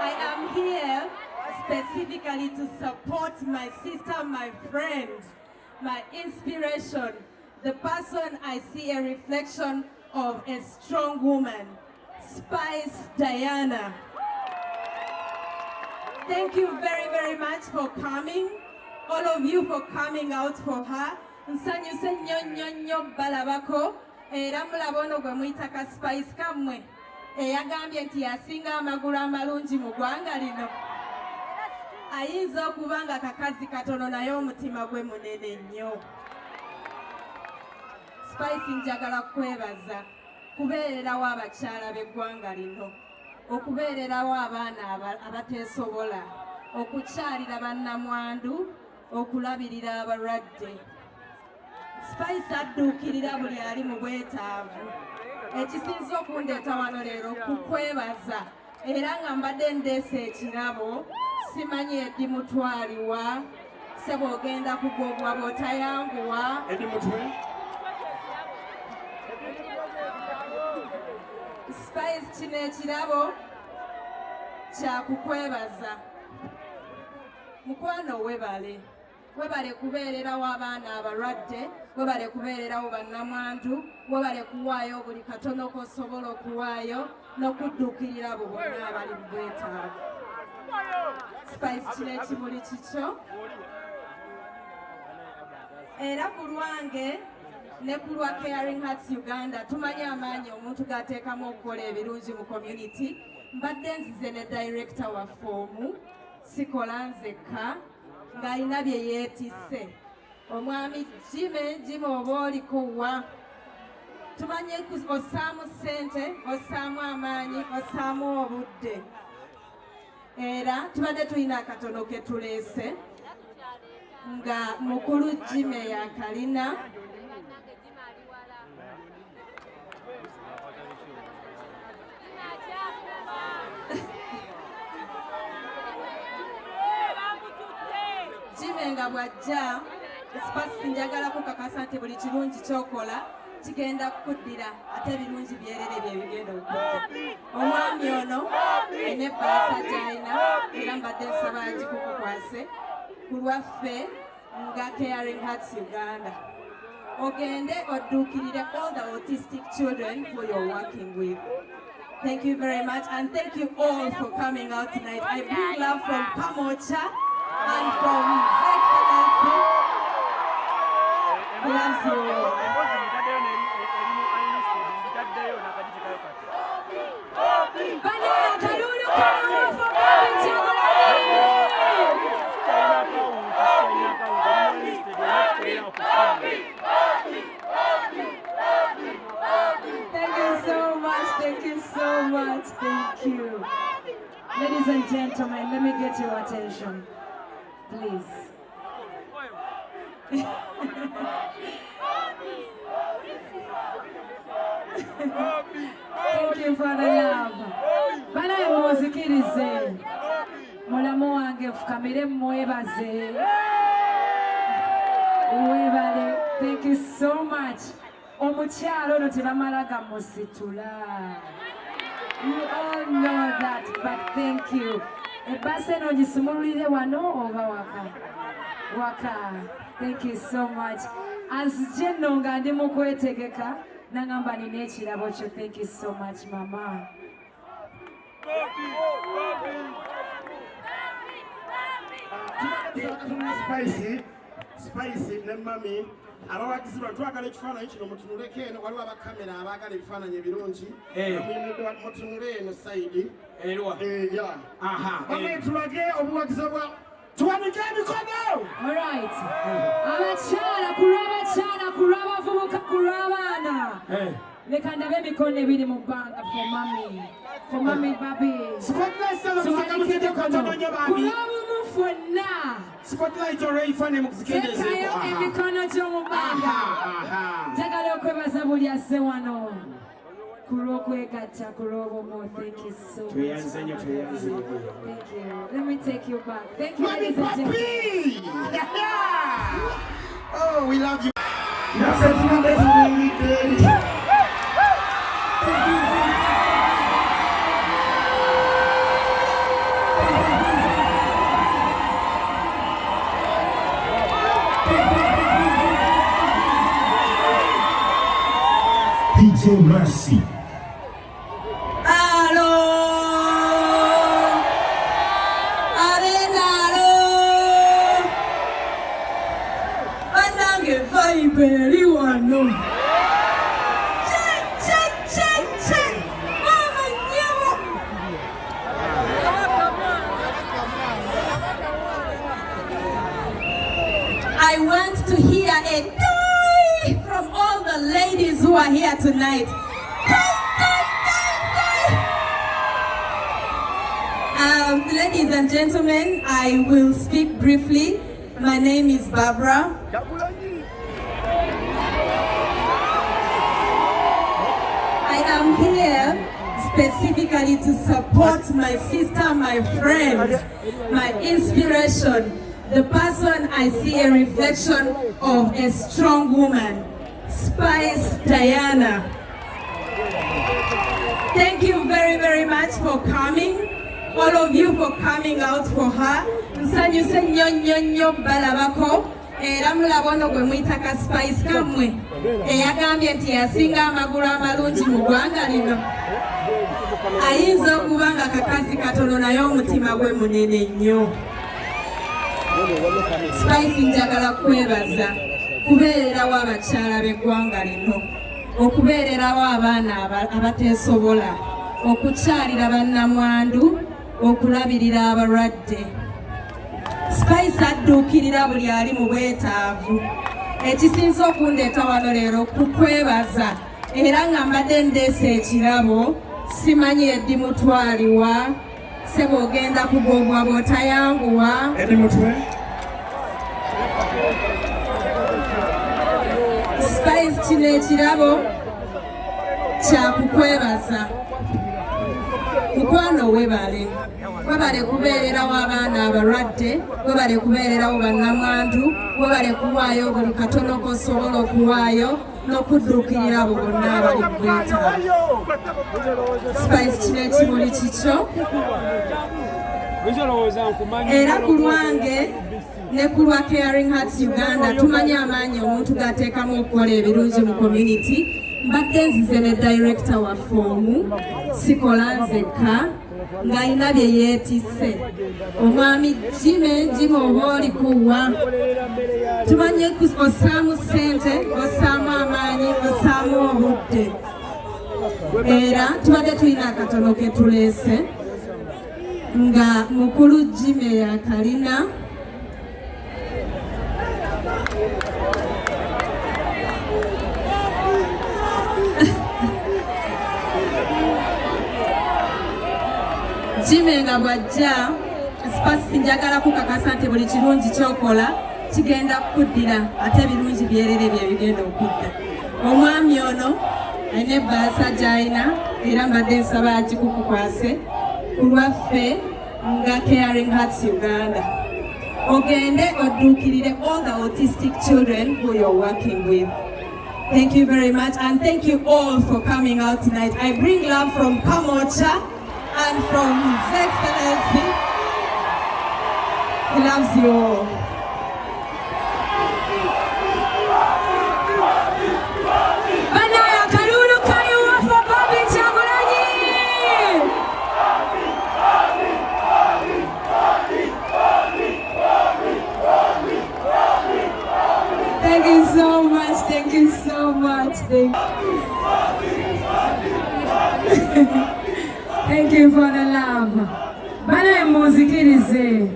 I am here specifically to support my sister, my friend, my inspiration, the person I see a reflection of a strong woman, Spice Diana. Thank you very, very much for coming. All of you for coming out for her. Nsanyuse nnyo balabako era mulaba ono gwe muyita ka Spice kamwe eyagambye nti yasinga amagulu amalungi mu ggwanga lino. Ayinza okuba nga kakazi katono naye omutima gwe munene nnyo. Spice njagala kwebaza kubeererawo abakyala b'eggwanga lino, okubeererawo abaana abateesobola, okukyalira bannamwandu, okulabirira abalwadde. Spice adduukirira buli ali mu bwetaavu. Ekisinza okundeeta wano leero kukwebaza era nga mbadde ndeese ekirabo, simanyi eddi mutwaliwa, sebo ogenda kugobwa bw'otayanguwa. Eddi mutwe? Spice kino ekirabo kya kukwebaza. Mukwano webale. Webale kubeererawo abaana abalwadde, webale kubeererawo bannamwandu, webale kuwaayo buli katono k'osobola okuwaayo n'okudduukirira abo bonna abali mu bwetaavu. Spice kino ekimuli kikyo. Era ku lwange ne ku lwa Caring Hearts Uganda tumanyi amaanyi omuntu g'ateekamu okukola ebirungi mu community. Mbadde nzize ne director wa foomu, sikola nzekka, ng'alina bye yeetisse. Omwami Jime oba oliko wa? Tumanyi ossaamu ssente, ossaamu amaanyi, ossaamu obudde. Era tubadde tulina akatono ke tuleese nga mukulu Jime yakalina. Jime nga bw'ajja, Spice njagala kukakasa nti buli kirungi ky'okola kigenda kukuddira ate ebirungi byerere bye bigenda okukudda. Omwami ono alina Ebassa gy'alina era mbadde nsaba agikukukwase ku lwaffe nga Caring Hearts Uganda. Ogende odduukirire all the autistic children who you're working with. Thank you very much, and thank you all for coming out tonight. I bring love from Kamocha and from His Excellency. He loves you all. Thank you so much, thank you so much, thank you. Ladies and gentlemen, let me get your attention, please. Thank you for the love. Banaye muzikirize. Mulamu wange fukamire mwebaze. Webale. Thank you so much. Omukyalo ono tebamala gamusitula. You all know that, but thank you. Ebassa eno gisumululire wano oba waka? Waka. Thank you so much. Azije nno nga ndi mu kwetegeka nangamba nina ekirabo kyo. Thank you so much, mama. Spicy ne mami abawagizi batwagala ekifaananyi kino mutunuleko eno waliwo abakamera abaagala ebifaananyi ebirungi mutunule eno sayidi tulage obuwagizi bwa tuwanike emikono. Alright. Abakyala kulw'abakyala kulw'abavubuka kulw'abaana. Leka ndabe emikono ebiri mu bbanga for mami Barbie. Tuwanike emikono kulw'obumu ffonna. Spotlight already funny mukuzikendeze. Tekayo emikono gy'omu bbanga. Njagala okwebaza buli asse wano kulw'okwegatta kulw'obumu. Thank you so much. Tuyanze nnyo, tuyanze. Thank you. Let me take you back. Thank you, ladies and gentlemen. Oh, we love you. That's DJ Mercy. Hello. Arena, hello. Anange vibe liwano. Check. Mama nyawo. I want to hear a die from all the ladies who are here tonight. Ladies and gentlemen, I will speak briefly. My name is Barbara. Kyagulanyi. I am here specifically to support my sister, my friend, my inspiration, the person I see a reflection of a strong woman, Spice Diana. Thank you very much for coming. All of you for coming out for her. Nsanyuse nnyo balabako era mulabono gwe mwitaka Spice kamwe eyagambye nti yasinga amagulu amalungi mu ggwanga lino. Ayinza okuba nga kakazi katono naye omutima gwe munene nnyo. Spice njagala kwebaza kubeererawo abakyala b'eggwanga lino, okubeererawo abaana abateesobola, okukyalira bannamwandu, okulabirira abalwadde. Spice adduukirira buli ali mu bwetaavu. Ekisinza okundeeta wano leero kukwebaza era nga mbadde ndeesa ekirabo, simanyi eddi mutwaliwa, sebo ogenda kugobwa bw'otayanguwa. Eddi mutwe? Spice kino ekirabo kyakukwebaza. Mukwano webale kubeererawo abaana abalwadde, webale kubeererawo bannamwandu, webale kuwaayo buli katono kosobola okuwaayo n'okudduukirira abo bonna abali mu bwetaavu. Spice kino ekimuli kikyo era ku lwange ne ku lwa Caring Hearts Uganda tumanyi amaanyi omuntu g'ateekamu okukola ebirungi mu community. Mbadde nzize ne director waffe omu, sikola nzekka, ng'alina bye yeetisse. Omwami Jime oba oli kuwa. Tumanyi ossaamu ssente, ossaamu amaanyi, ossaamu obudde. Era tubadde tulina akatono ke tuleese nga mukulu Jime yakalina. Jime nga bw'ajja, Spice njagala kukakasa nti buli kirungi ky'okola kigenda kukuddira ate ebirungi byerere bye bigenda okudda. Omwami ono alina Ebassa gy'alina era mbadde nsaba agikukukwase ku lwaffe nga Caring Hearts Uganda. Ogende odduukirire all the autistic children who you're working with. Thank you very much and thank you all for coming out tonight. I bring love from Kamocha and from His Excellency. He loves you all. Banaya Kalulu Kaliwa for Barbie Kyagulanyi. Thank you so much. Thank you so much. Thank you for the love. Bana muzikirize.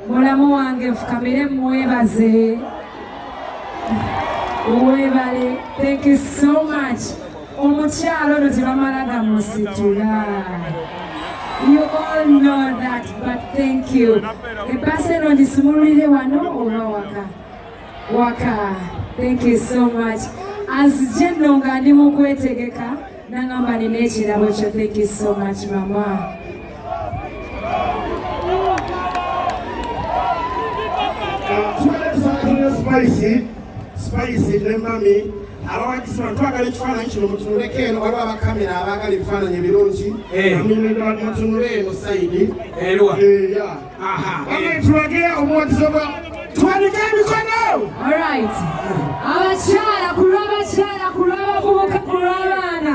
Mulamu wange fukamire mwebaze. Webale. Thank you so much. Omukyalo ono tebamalaga musitula. You all know that, but thank you. Ebassa eno ndisimulire wano oba waka. Waka. Thank you so much. As jenno nga ndi mu kwetegeka. Nangamba nina ekirabo kyo. Thank you so much, Mama. Spicy ne mami abawagisa twagala ekifaananyi kino mutunuleko eno waliwo abakamera abaagala ebifaananyi ebirungi mutunule eno sayidi tulage omuwagizi Tuwanike emikono. Alright. Abakyala kulwa abavubuka kulwa abaana.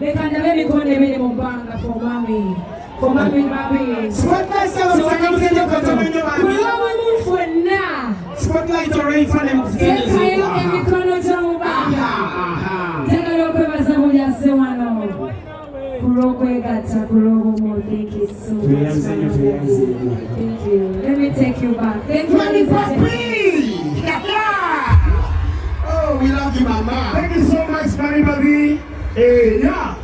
Leka ndabe emikono ebiri mu bbanga for mami. For mami babi. Kulwa bwemu ffenna. Tekayo emikono gy'omu bbanga. Njagala okwebaza buli asse wano. Thank you so much. Thank you. Let me take you back. Thank you, Barbie. Oh, we love you, Mama. Thank you so much, Barbie. Hey, yeah.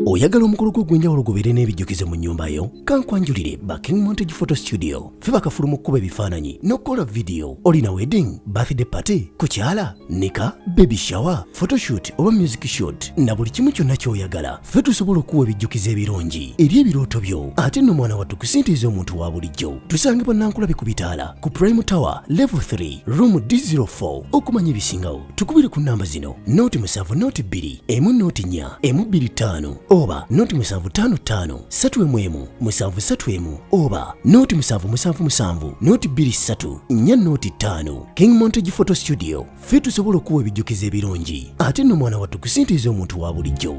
Oyagala omukolo gw'enjawulo gubeere n'ebijjukize mu nnyumba yo kankwanjulire ba King Montage Photo Studio fe bakafuluma okukuba ebifaananyi n'okukola video. Olina wedding, birthday party, kukyala, nika, baby shower, photoshoot oba music shoot na buli kimu kyonna ky'oyagala fe tusobola okuwa ebijjukize ebirungi eri ebirooto byo ate nno mwana wattu kusintiiza omuntu wa bulijjo. Tusange Bannankulabye ku Bitaala ku Prime Tower Level 3 Room D04. Okumanya ebisingawo tukubire ku nnamba zino 0702 104 125 oba 0755 311 731 oba 0777 223 405. King Montage Photo Studio fe tusobola okuwa ebijjukize ebirungi ate nno mwana wattu kusintiiza omuntu wa bulijjo.